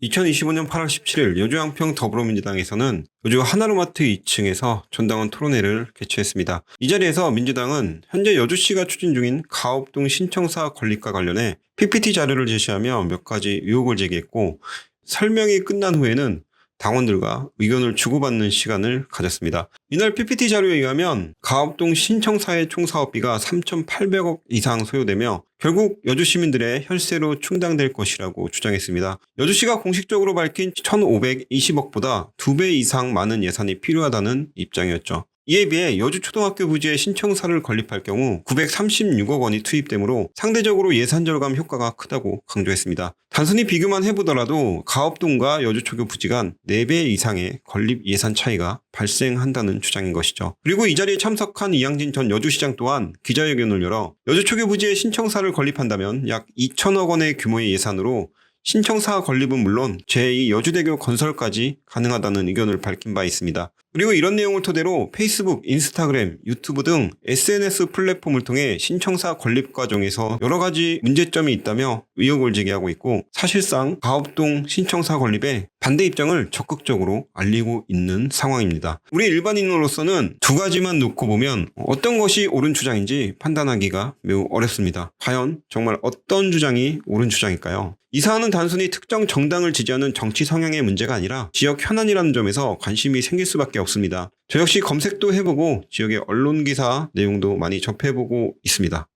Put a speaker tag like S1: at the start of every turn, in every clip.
S1: 2025년 8월 17일 여주 양평 더불어민주당에서는 여주 하나로마트 2층에서 전당원 토론회를 개최했습니다. 이 자리에서 민주당은 현재 여주시가 추진 중인 가업동 신청사 건립과 관련해 PPT 자료를 제시하며 몇 가지 의혹을 제기했고, 설명이 끝난 후에는 당원들과 의견을 주고받는 시간을 가졌습니다. 이날 PPT 자료에 의하면 가업동 신청사의 총 사업비가 3,800억 이상 소요되며 결국 여주 시민들의 혈세로 충당될 것이라고 주장했습니다. 여주시가 공식적으로 밝힌 1,520억보다 2배 이상 많은 예산이 필요하다는 입장이었죠. 이에 비해 여주초등학교 부지에 신청사를 건립할 경우 936억 원이 투입되므로 상대적으로 예산 절감 효과가 크다고 강조했습니다. 단순히 비교만 해보더라도 가업동과 여주초교 부지 간 4배 이상의 건립 예산 차이가 발생한다는 주장인 것이죠. 그리고 이 자리에 참석한 이양진 전 여주시장 또한 기자회견을 열어 여주초교 부지에 신청사를 건립한다면 약 2천억 원의 규모의 예산으로 신청사 건립은 물론 제2 여주대교 건설까지 가능하다는 의견을 밝힌 바 있습니다. 그리고 이런 내용을 토대로 페이스북, 인스타그램, 유튜브 등 SNS 플랫폼을 통해 신청사 건립 과정에서 여러 가지 문제점이 있다며 의혹을 제기하고 있고, 사실상 가업동 신청사 건립에 반대 입장을 적극적으로 알리고 있는 상황입니다. 우리 일반인으로서는 두 가지만 놓고 보면 어떤 것이 옳은 주장인지 판단하기가 매우 어렵습니다. 과연 정말 어떤 주장이 옳은 주장일까요? 이 사안은 단순히 특정 정당을 지지하는 정치 성향의 문제가 아니라 지역 현안이라는 점에서 관심이 생길 수밖에 없습니다. 저 역시 검색도 해보고 지역의 언론기사 내용도 많이 접해보고 있습니다.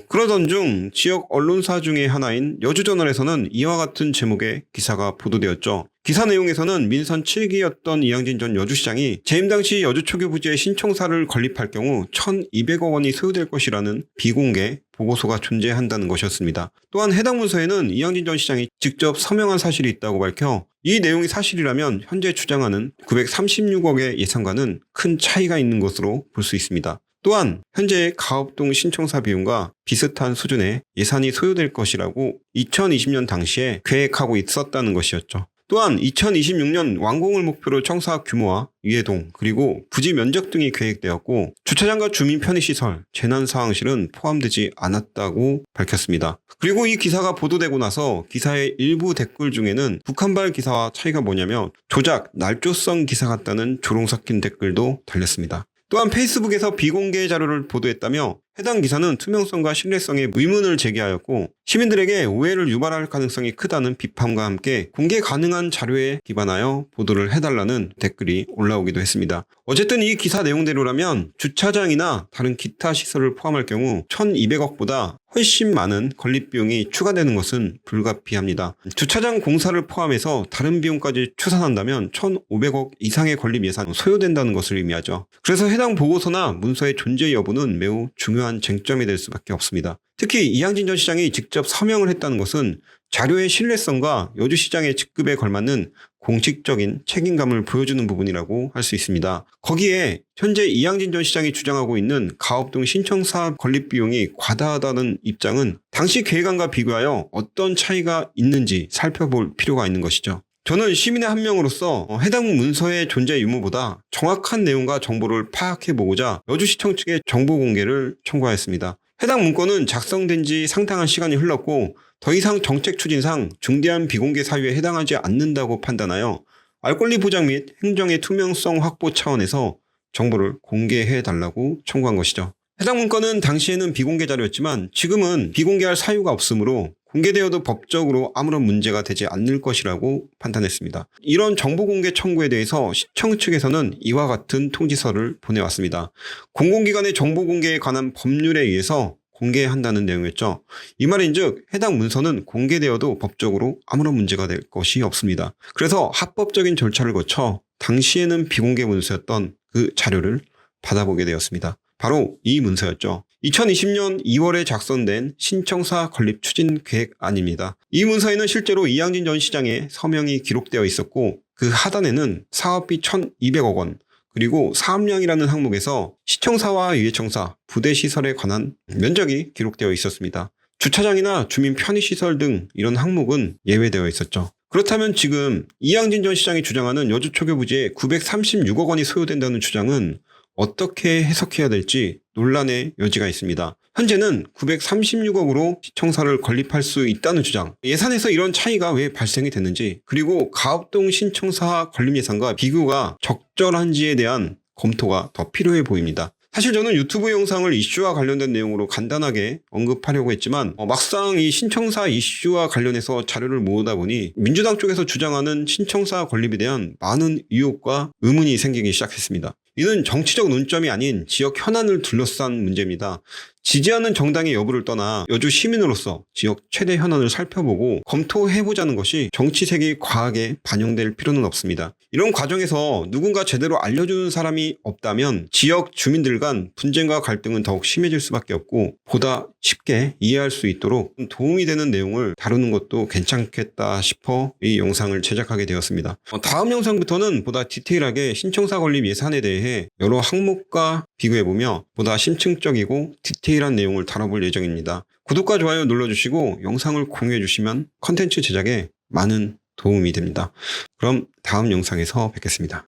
S1: 그러던 중 지역 언론사 중에 하나인 여주저널에서는 이와 같은 제목의 기사가 보도되었죠. 기사 내용에서는 민선 7기였던 이양진 전 여주시장이 재임 당시 여주초교 부지에 신청사를 건립할 경우 1,200억 원이 소요될 것이라는 비공개 보고서가 존재한다는 것이었습니다. 또한 해당 문서에는 이양진 전 시장이 직접 서명한 사실이 있다고 밝혀 이 내용이 사실이라면 현재 주장하는 936억의 예산과는 큰 차이가 있는 것으로 볼 수 있습니다. 또한 현재 가업동 신청사 비용과 비슷한 수준의 예산이 소요될 것이라고 2020년 당시에 계획하고 있었다는 것이었죠. 또한 2026년 완공을 목표로 청사 규모와 이해동 그리고 부지 면적 등이 계획되었고, 주차장과 주민 편의시설, 재난상황실은 포함되지 않았다고 밝혔습니다. 그리고 이 기사가 보도되고 나서 기사의 일부 댓글 중에는 북한발 기사와 차이가 뭐냐며 조작, 날조성 기사 같다는 조롱 섞인 댓글도 달렸습니다. 또한 페이스북에서 비공개 자료를 보도했다며 해당 기사는 투명성과 신뢰성에 의문을 제기하였고, 시민들에게 오해를 유발할 가능성이 크다는 비판과 함께 공개 가능한 자료에 기반하여 보도를 해달라는 댓글이 올라오기도 했습니다. 어쨌든 이 기사 내용대로라면 주차장이나 다른 기타 시설을 포함할 경우 1,200억보다 훨씬 많은 건립 비용이 추가되는 것은 불가피합니다. 주차장 공사를 포함해서 다른 비용까지 추산한다면 1,500억 이상의 건립 예산이 소요된다는 것을 의미하죠. 그래서 해당 보고서나 문서의 존재 여부는 매우 중요한 쟁점이 될 수밖에 없습니다. 특히 이양진 전 시장이 직접 서명을 했다는 것은 자료의 신뢰성과 여주시장의 직급에 걸맞는 공식적인 책임감을 보여주는 부분이라고 할 수 있습니다. 거기에 현재 이양진 전 시장이 주장하고 있는 가업동 신청사 건립 비용이 과다하다는 입장은 당시 계획안과 비교하여 어떤 차이가 있는지 살펴볼 필요가 있는 것이죠. 저는 시민의 한 명으로서 해당 문서의 존재 유무보다 정확한 내용과 정보를 파악해보고자 여주시청 측에 정보 공개를 청구하였습니다. 해당 문건은 작성된 지 상당한 시간이 흘렀고 더 이상 정책 추진상 중대한 비공개 사유에 해당하지 않는다고 판단하여 알 권리 보장 및 행정의 투명성 확보 차원에서 정보를 공개해달라고 청구한 것이죠. 해당 문건은 당시에는 비공개 자료였지만 지금은 비공개할 사유가 없으므로 공개되어도 법적으로 아무런 문제가 되지 않을 것이라고 판단했습니다. 이런 정보 공개 청구에 대해서 시청 측에서는 이와 같은 통지서를 보내왔습니다. 공공기관의 정보 공개에 관한 법률에 의해서 공개한다는 내용이었죠. 이 말인즉 해당 문서는 공개되어도 법적으로 아무런 문제가 될 것이 없습니다. 그래서 합법적인 절차를 거쳐 당시에는 비공개 문서였던 그 자료를 받아보게 되었습니다. 바로 이 문서였죠. 2020년 2월에 작성된 신청사 건립 추진 계획안입니다. 이 문서에는 실제로 이양진 전 시장의 서명이 기록되어 있었고, 그 하단에는 사업비 1,200억 원, 그리고 사업량이라는 항목에서 시청사와 유해청사, 부대시설에 관한 면적이 기록되어 있었습니다. 주차장이나 주민 편의시설 등 이런 항목은 예외되어 있었죠. 그렇다면 지금 이양진 전 시장이 주장하는 여주초교 부지에 936억 원이 소요된다는 주장은 어떻게 해석해야 될지 논란의 여지가 있습니다. 현재는 936억으로 시청사를 건립할 수 있다는 주장. 예산에서 이런 차이가 왜 발생이 됐는지, 그리고 가업동 신청사 건립 예산과 비교가 적절한지에 대한 검토가 더 필요해 보입니다. 사실 저는 유튜브 영상을 이슈와 관련된 내용으로 간단하게 언급하려고 했지만 막상 이 신청사 이슈와 관련해서 자료를 모으다 보니 민주당 쪽에서 주장하는 신청사 건립에 대한 많은 의혹과 의문이 생기기 시작했습니다. 이는 정치적 논점이 아닌 지역 현안을 둘러싼 문제입니다. 지지하는 정당의 여부를 떠나 여주 시민으로서 지역 최대 현안을 살펴보고 검토해보자는 것이 정치색이 과하게 반영될 필요는 없습니다. 이런 과정에서 누군가 제대로 알려주는 사람이 없다면 지역 주민들 간 분쟁과 갈등은 더욱 심해질 수밖에 없고 보다 쉽게 이해할 수 있도록 도움이 되는 내용을 다루는 것도 괜찮겠다 싶어 이 영상을 제작하게 되었습니다. 다음 영상부터는 보다 디테일하게 신청사 건립 예산에 대해 여러 항목과 비교해보며 보다 심층적이고 디테일한 내용을 다뤄볼 예정입니다. 구독과 좋아요 눌러주시고 영상을 공유해주시면 컨텐츠 제작에 많은 도움이 됩니다. 그럼 다음 영상에서 뵙겠습니다.